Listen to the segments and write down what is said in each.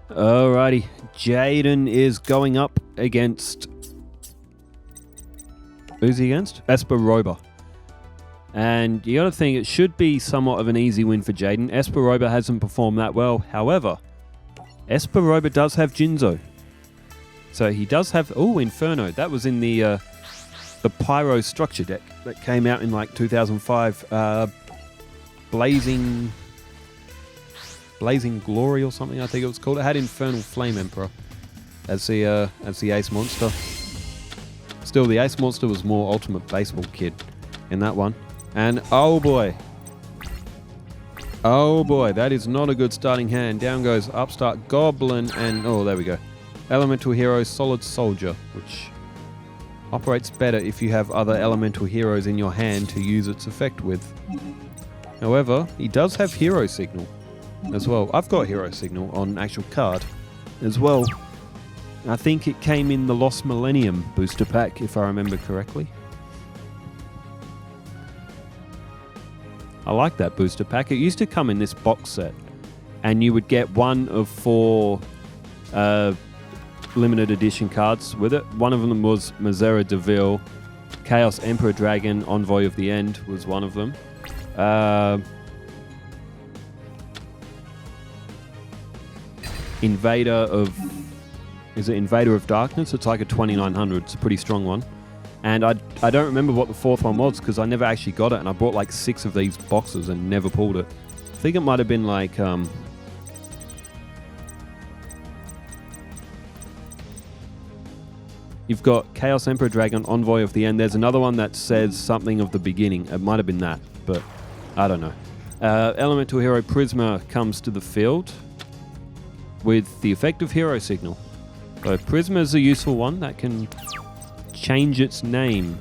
Alrighty, Jaden is going up against... Who's he against? Espa Roba. And you gotta think it should be somewhat of an easy win for Jaden. Espa Roba hasn't performed that well. However, Espa Roba does have Jinzo. So he does have... Oh, Inferno. That was in the Pyro structure deck that came out in like 2005. Blazing Glory or something, I think it was called. It had Infernal Flame Emperor as the ace monster. Still, the ace monster was more Ultimate Baseball Kid in that one. And oh boy, that is not a good starting hand. Down goes Upstart Goblin and oh, there we go. Elemental Hero Solid Soldier, which operates better if you have other elemental heroes in your hand to use its effect with. However, he does have Hero Signal as well. I've got Hero Signal on actual card as well. I think it came in the Lost Millennium booster pack, if I remember correctly. I like that booster pack. It used to come in this box set, and you would get one of 4 limited edition cards with it. One of them was Mazera Deville. Chaos Emperor Dragon, Envoy of the End was one of them. Invader of Darkness? It's like a 2900. It's a pretty strong one. And I don't remember what the 4th one was because I never actually got it, and I bought like 6 of these boxes and never pulled it. I think it might have been like you've got Chaos Emperor Dragon, Envoy of the End. There's another one that says something of the beginning. It might have been that, but I don't know. Elemental Hero Prisma comes to the field with the effect of Hero Signal. So Prisma is a useful one that can change its name.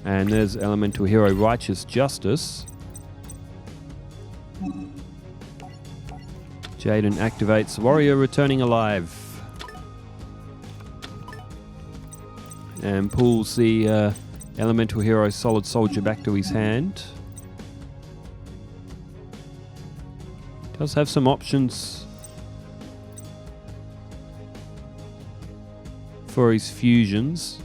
And there's Elemental Hero Righteous Justice. Jaden activates Warrior Returning Alive. And pulls the Elemental Hero Solid Soldier back to his hand. Does have some options for his fusions.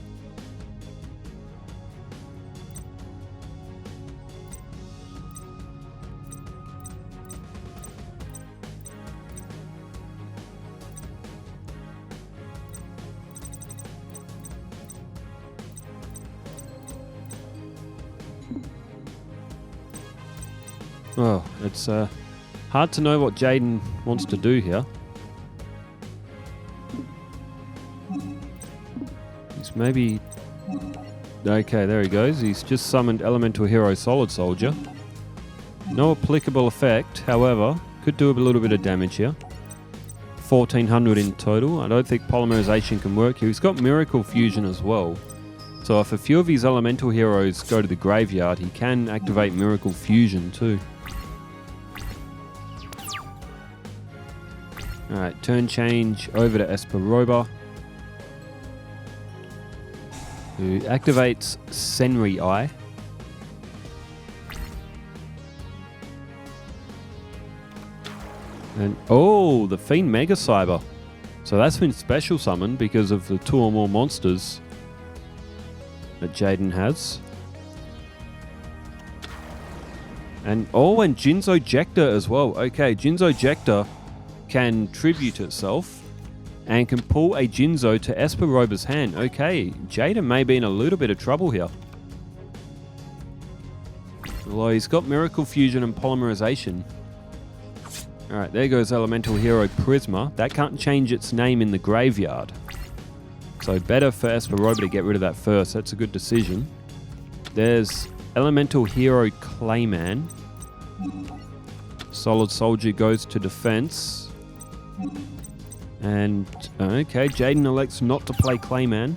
Oh, it's hard to know what Jaden wants to do here. He's maybe... Okay, there he goes. He's just summoned Elemental Hero Solid Soldier. No applicable effect, however, could do a little bit of damage here. 1400 in total. I don't think Polymerization can work here. He's got Miracle Fusion as well. So if a few of his elemental heroes go to the graveyard, he can activate Miracle Fusion too. Alright, turn change over to Espa Roba, who activates Senri Eye. And oh, the Fiend Mega Cyber. So that's been special summoned because of the 2 or more monsters that Jaden has. And oh, and Jinzo Jector as well. Okay, Jinzo Jector can tribute itself and can pull a Jinzo to Espa Roba's hand. Okay, Jaden may be in a little bit of trouble here. Although he's got Miracle Fusion and Polymerization. Alright, there goes Elemental Hero Prisma. That can't change its name in the graveyard. So better for Espa Roba to get rid of that first. That's a good decision. There's Elemental Hero Clayman. Solid Soldier goes to defense. And, okay, Jaden elects not to play Clayman.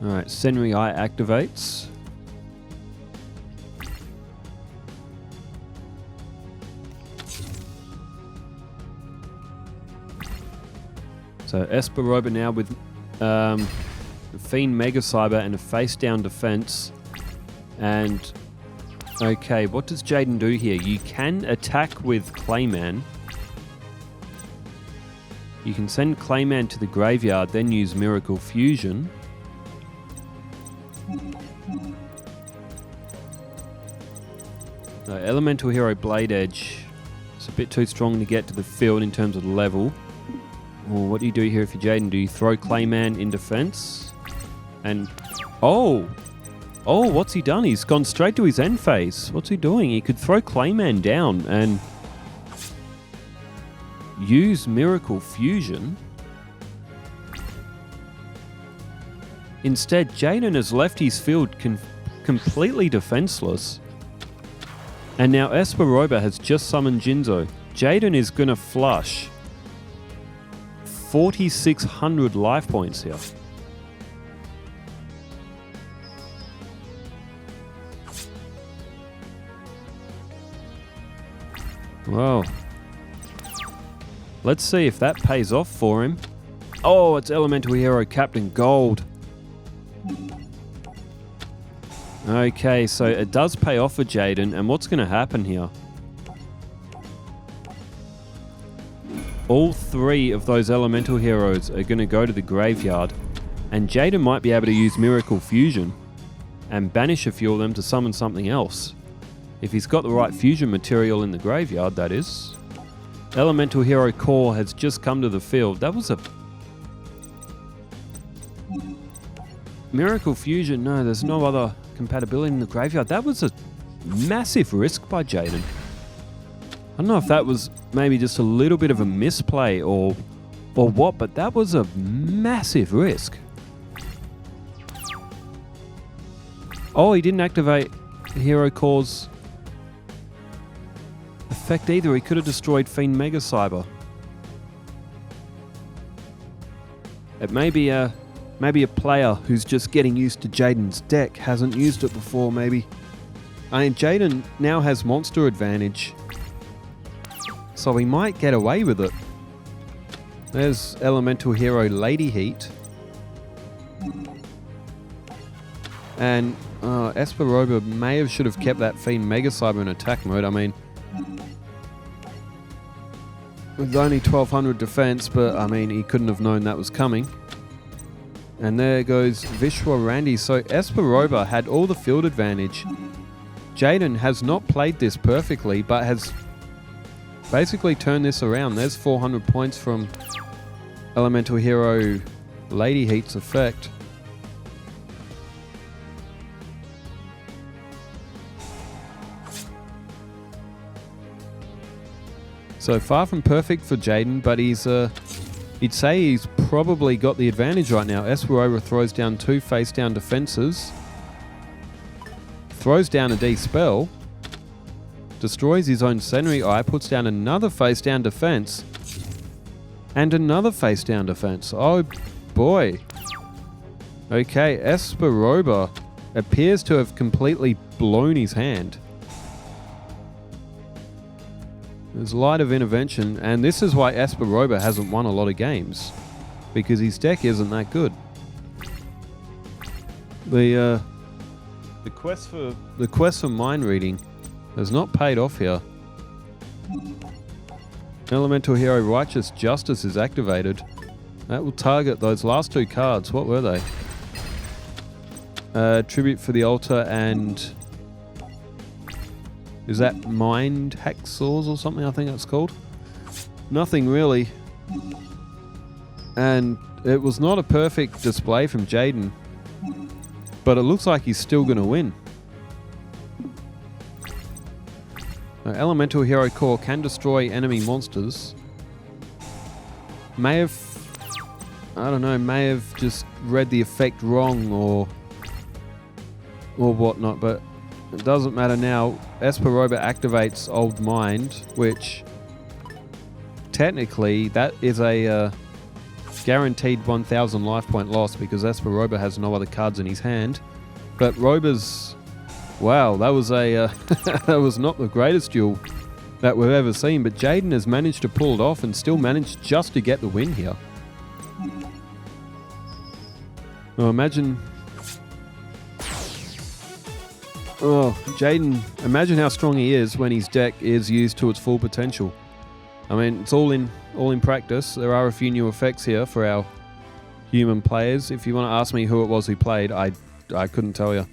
Alright, Senri Eye activates. So Espa Roba now with Fiend Mega Cyber and a face down defense. And Okay, what does Jaden do here? You can attack with Clayman. You can send Clayman to the graveyard, then use Miracle Fusion. No, Elemental Hero Blade Edge. It's a bit too strong to get to the field in terms of the level. Well, what do you do here if you're Jaden? Do you throw Clayman in defense? And... Oh! Oh, what's he done? He's gone straight to his end phase. What's he doing? He could throw Clayman down and use Miracle Fusion. Instead, Jaden has left his field completely defenseless. And now Espa Roba has just summoned Jinzo. Jaden is going to flush 4,600 life points here. Whoa. Let's see if that pays off for him. Oh, it's Elemental Hero Captain Gold. Okay, so it does pay off for Jaden, and what's going to happen here? All three of those Elemental Heroes are going to go to the graveyard, and Jaden might be able to use Miracle Fusion and banish a few of them to summon something else. If he's got the right fusion material in the graveyard, that is. Elemental Hero Core has just come to the field. That was a... Miracle Fusion, no, there's no other compatibility in the graveyard. That was a massive risk by Jaden. I don't know if that was maybe just a little bit of a misplay or what, but that was a massive risk. Oh, he didn't activate Hero Core's effect either. He could have destroyed Fiend Mega Cyber. It may be a player who's just getting used to Jaden's deck, hasn't used it before maybe. I mean, Jaden now has monster advantage, so he might get away with it. There's Elemental Hero Lady Heat. And Espa Roba should have kept that Fiend Mega Cyber in attack mode. I mean, with only 1200 defense, but I mean, he couldn't have known that was coming. And there goes Vishwa Randy. So Espa Roba had all the field advantage. Jaden has not played this perfectly, but has basically turned this around. There's 400 points from Elemental Hero Lady Heat's effect. So far from perfect for Jaden, but he'd say he's probably got the advantage right now. Espa Roba throws down 2 face-down defenses, throws down a D-Spell, destroys his own Senri Eye, puts down another face-down defense, and another face-down defense. Oh boy. Okay, Espa Roba appears to have completely blown his hand. There's Light of Intervention, and this is why Espa Roba hasn't won a lot of games, because his deck isn't that good. The quest for mind reading has not paid off here. Elemental Hero Righteous Justice is activated. That will target those last 2 cards. What were they? Tribute for the Altar and... Is that Mind Hacksaws or something? I think that's called. Nothing really. And it was not a perfect display from Jaden, but it looks like he's still going to win. Elemental Hero Core can destroy enemy monsters. May have just read the effect wrong or whatnot, but it doesn't matter now. Espa Roba activates Old Mind, which technically that is a guaranteed 1000 life point loss because Espa Roba has no other cards in his hand. But Roba's... Wow, that was a that was not the greatest duel that we've ever seen, but Jaden has managed to pull it off and still managed just to get the win here. Well, imagine Oh, Jaden, imagine how strong he is when his deck is used to its full potential. I mean, it's all in practice. There are a few new effects here for our human players. If you want to ask me who it was who played, I couldn't tell you.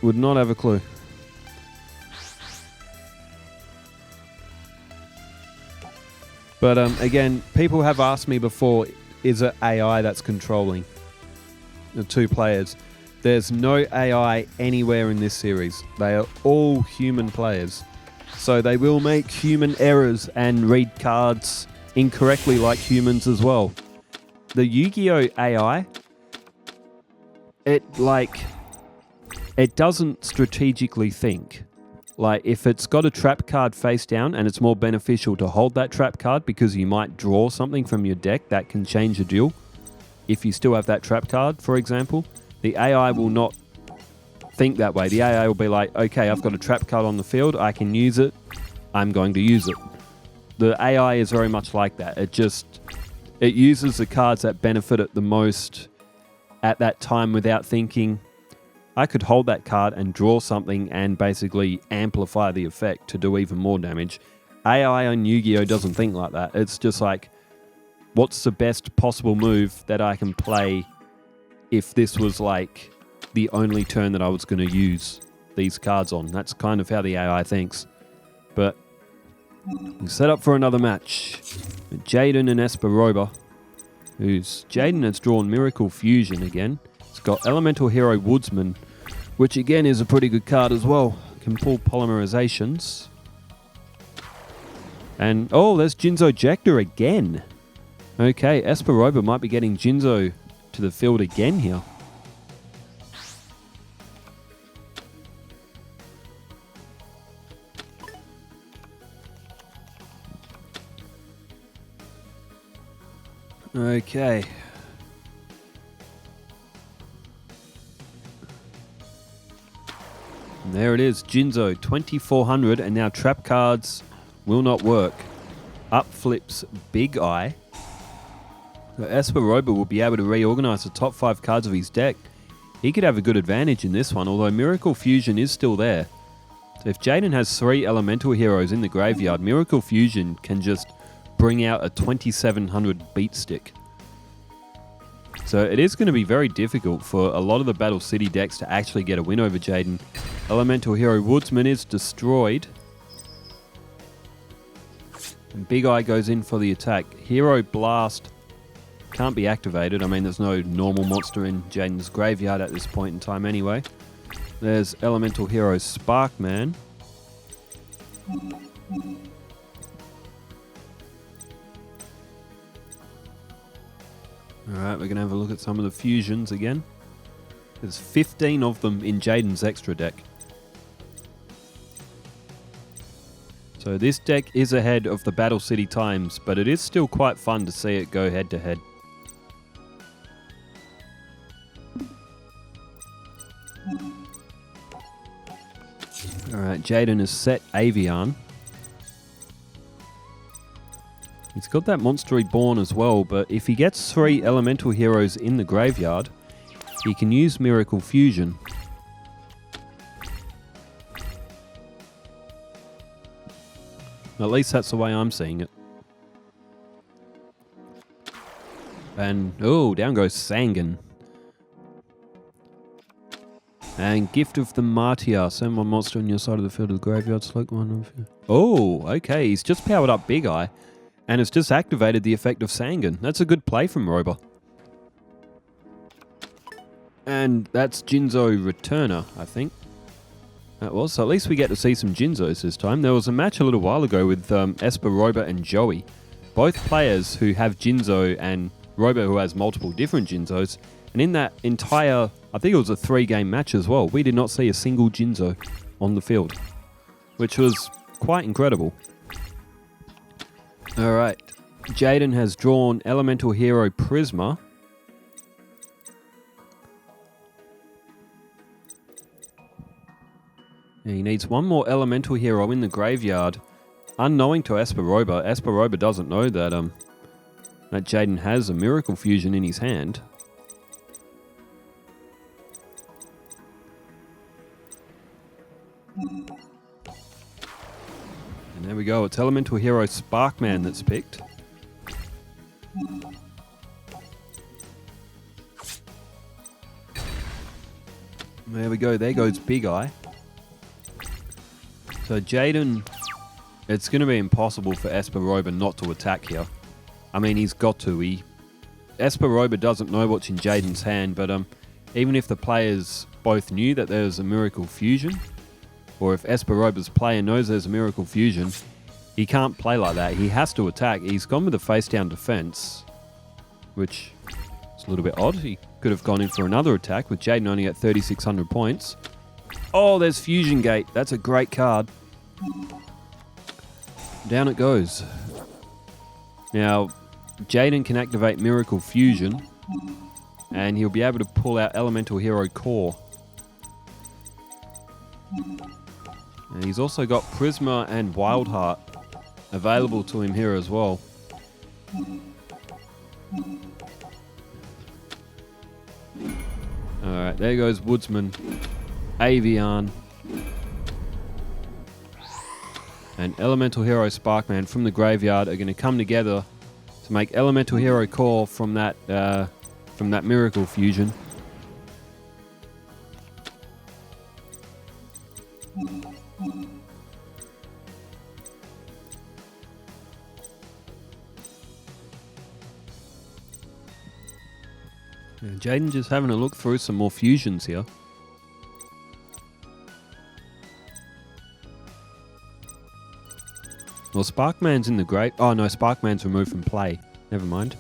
Would not have a clue. But again, people have asked me before, is it AI that's controlling the two players? There's no AI anywhere in this series. They are all human players. So they will make human errors and read cards incorrectly like humans as well. The Yu-Gi-Oh! AI, it doesn't strategically think. Like, if it's got a trap card face down and it's more beneficial to hold that trap card because you might draw something from your deck that can change a duel. If you still have that trap card, for example, the AI will not think that way. The AI will be like, okay, I've got a trap card on the field, I can use it, I'm going to use it. The AI is very much like that. It uses the cards that benefit it the most at that time without thinking, I could hold that card and draw something and basically amplify the effect to do even more damage. AI on Yu-Gi-Oh! Doesn't think like that. It's just like, what's the best possible move that I can play if this was like the only turn that I was going to use these cards on? That's kind of how the AI thinks. But we set up for another match. Jaden and Espa Roba. Jaden has drawn Miracle Fusion again. It's got Elemental Hero Woodsman, which again is a pretty good card as well. Can pull polymerizations. And oh, there's Jinzo Beatstick again. Okay, Espa Roba might be getting Jinzo to the field again here. Okay. And there it is, Jinzo, 2400, and now trap cards will not work. Up flips Big Eye. So Espa Roba will be able to reorganize the top 5 cards of his deck. He could have a good advantage in this one, although Miracle Fusion is still there. So if Jaden has 3 elemental heroes in the graveyard, Miracle Fusion can just bring out a 2700 Beatstick. So it is going to be very difficult for a lot of the Battle City decks to actually get a win over Jaden. Elemental Hero Woodsman is destroyed. And Big Eye goes in for the attack. Hero Blast can't be activated. I mean, there's no normal monster in Jaden's graveyard at this point in time anyway. There's Elemental Hero Sparkman. Alright, we're going to have a look at some of the fusions again. There's 15 of them in Jaden's extra deck. So this deck is ahead of the Battle City times, but it is still quite fun to see it go head to head. Alright, Jaden has set Avian. He's got that Monster Reborn as well, but if he gets 3 elemental heroes in the graveyard, he can use Miracle Fusion. At least that's the way I'm seeing it. And, oh, down goes Sangan. And Gift of the Martyr. Send one monster on your side of the field of the graveyard. Select one of you. Oh, okay. He's just powered up Big Eye. And it's just activated the effect of Sangan. That's a good play from Roba. And that's Jinzo Returner, I think. That was. So at least we get to see some Jinzos this time. There was a match a little while ago with Espa Roba and Joey. Both players who have Jinzo and Roba who has multiple different Jinzos. And in that entire, I think it was a 3-game match as well, we did not see a single Jinzo on the field. Which was quite incredible. Alright, Jaden has drawn Elemental Hero Prisma. And he needs one more Elemental Hero in the graveyard. Unknowing to Espa Roba. Espa Roba doesn't know that Jaden has a Miracle Fusion in his hand. And there we go. It's Elemental Hero Sparkman that's picked. There we go. There goes Big Eye. So Jaden, it's going to be impossible for Espa Roba not to attack here. I mean, he's got to. Espa Roba doesn't know what's in Jaden's hand, but even if the players both knew that there's a Miracle Fusion, or if Espa Roba's player knows there's a Miracle Fusion, he can't play like that. He has to attack. He's gone with a face-down defense, which is a little bit odd. He could have gone in for another attack with Jaden only at 3,600 points. Oh, there's Fusion Gate. That's a great card. Down it goes. Now, Jaden can activate Miracle Fusion, and he'll be able to pull out Elemental Hero Core. And he's also got Prisma and Wild Heart available to him here as well. Alright, there goes Woodsman, Avian, and Elemental Hero Sparkman from the graveyard are going to come together to make Elemental Hero Core from that Miracle Fusion. Yeah, Jaden just having a look through some more fusions here. Well, Sparkman's in the grave. Oh no, Sparkman's removed from play. Never mind.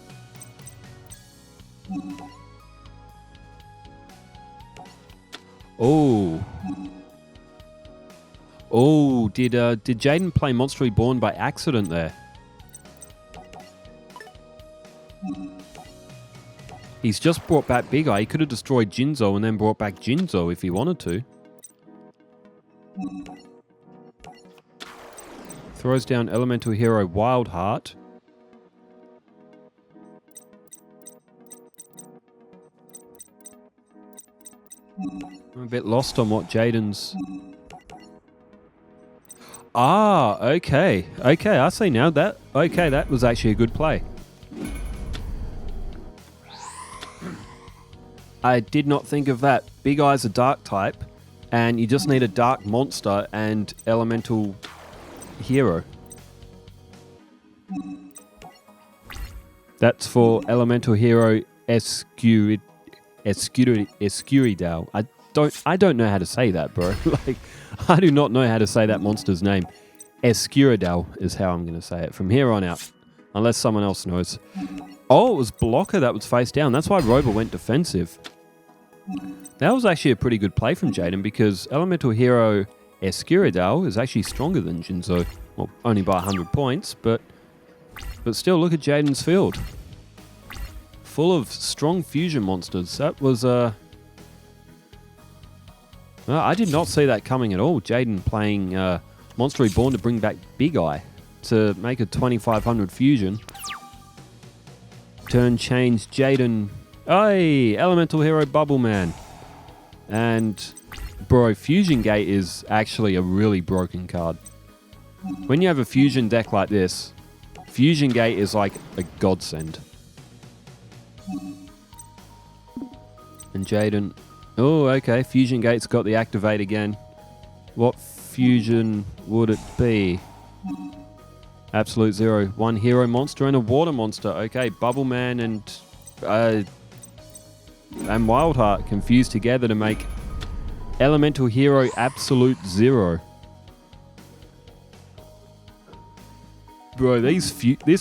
Oh. Oh, did Jaden play Monster Reborn by accident there? He's just brought back Big Eye. He could have destroyed Jinzo and then brought back Jinzo if he wanted to. Throws down Elemental Hero Wild Heart. I'm a bit lost on what Jaden's... Ah, okay. Okay, I see now. That was actually a good play. I did not think of that. Big Eye's a dark type, and you just need a dark monster and Elemental Hero. That's for Elemental Hero Escuridao. I don't know how to say that, bro. Like, I do not know how to say that monster's name. Escuridao is how I'm going to say it from here on out, unless someone else knows. Oh, it was Blocker that was face down. That's why Roba went defensive. That was actually a pretty good play from Jaden because Elemental Hero Escuridao is actually stronger than Jinzo. Well, only by 100 points, but still, look at Jaden's field. Full of strong fusion monsters. That was... I did not see that coming at all. Jaden playing Monster Reborn to bring back Big Eye to make a 2,500 fusion. Turn change, Jaden. Hey, Elemental Hero Bubble Man. And, bro, Fusion Gate is actually a really broken card. When you have a fusion deck like this, Fusion Gate is like a godsend. And Jaden... Oh, okay, Fusion Gate's got the activate again. What fusion would it be? Absolute Zero. One hero monster and a water monster. Okay, Bubble Man and Wild Heart confused together to make Elemental Hero Absolute Zero. Bro, this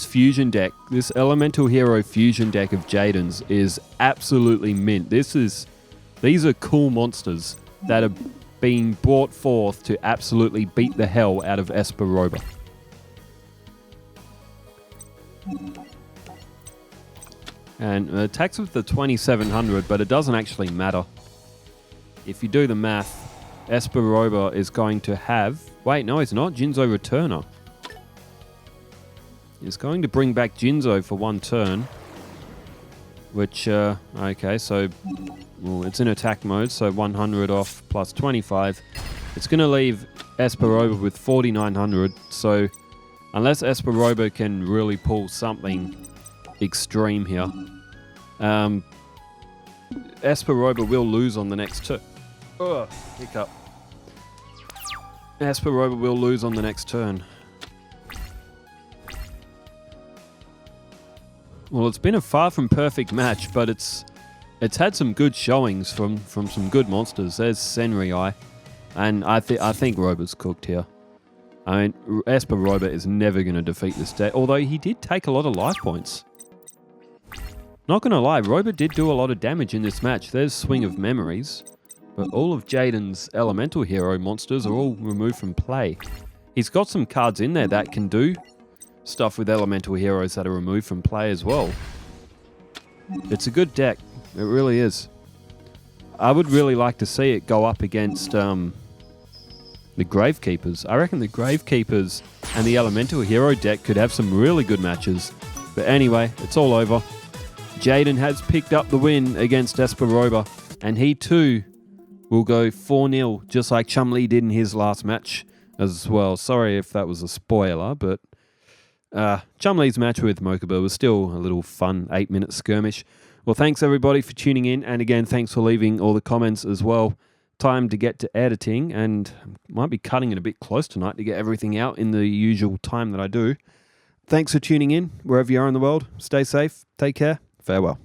fusion deck, this Elemental Hero fusion deck of Jaden's is absolutely mint. These are cool monsters that are being brought forth to absolutely beat the hell out of Espa Roba. And attacks with the 2700, but it doesn't actually matter. If you do the math, Espa Roba is going to have... Wait, no, it's not. Jinzo Returner. It's going to bring back Jinzo for one turn. Which, okay, so... Well, it's in attack mode, so 100 off plus 25. It's going to leave Espa Roba with 4,900. So unless Espa Roba can really pull something extreme here, Espa Roba will lose on the next turn. Ugh, hiccup. Espa Roba will lose on the next turn. Well, it's been a far from perfect match, but it's had some good showings from some good monsters. There's Senri, and I think Roba's cooked here. I mean, Espa Roba is never going to defeat this deck, although he did take a lot of life points. Not going to lie, Roba did do a lot of damage in this match. There's Swing of Memories, but all of Jaden's elemental hero monsters are all removed from play. He's got some cards in there that can do stuff with elemental heroes that are removed from play as well. It's a good deck. It really is. I would really like to see it go up against the Gravekeepers. I reckon the Gravekeepers and the elemental hero deck could have some really good matches. But anyway, it's all over. Jaden has picked up the win against Espa Roba, and he too will go 4-0, just like Chumlee did in his last match as well. Sorry if that was a spoiler, but Chumlee's match with Mokuba was still a little fun 8-minute skirmish. Well, thanks everybody for tuning in, and again, thanks for leaving all the comments as well. Time to get to editing, and might be cutting it a bit close tonight to get everything out in the usual time that I do. Thanks for tuning in, wherever you are in the world. Stay safe, take care, farewell.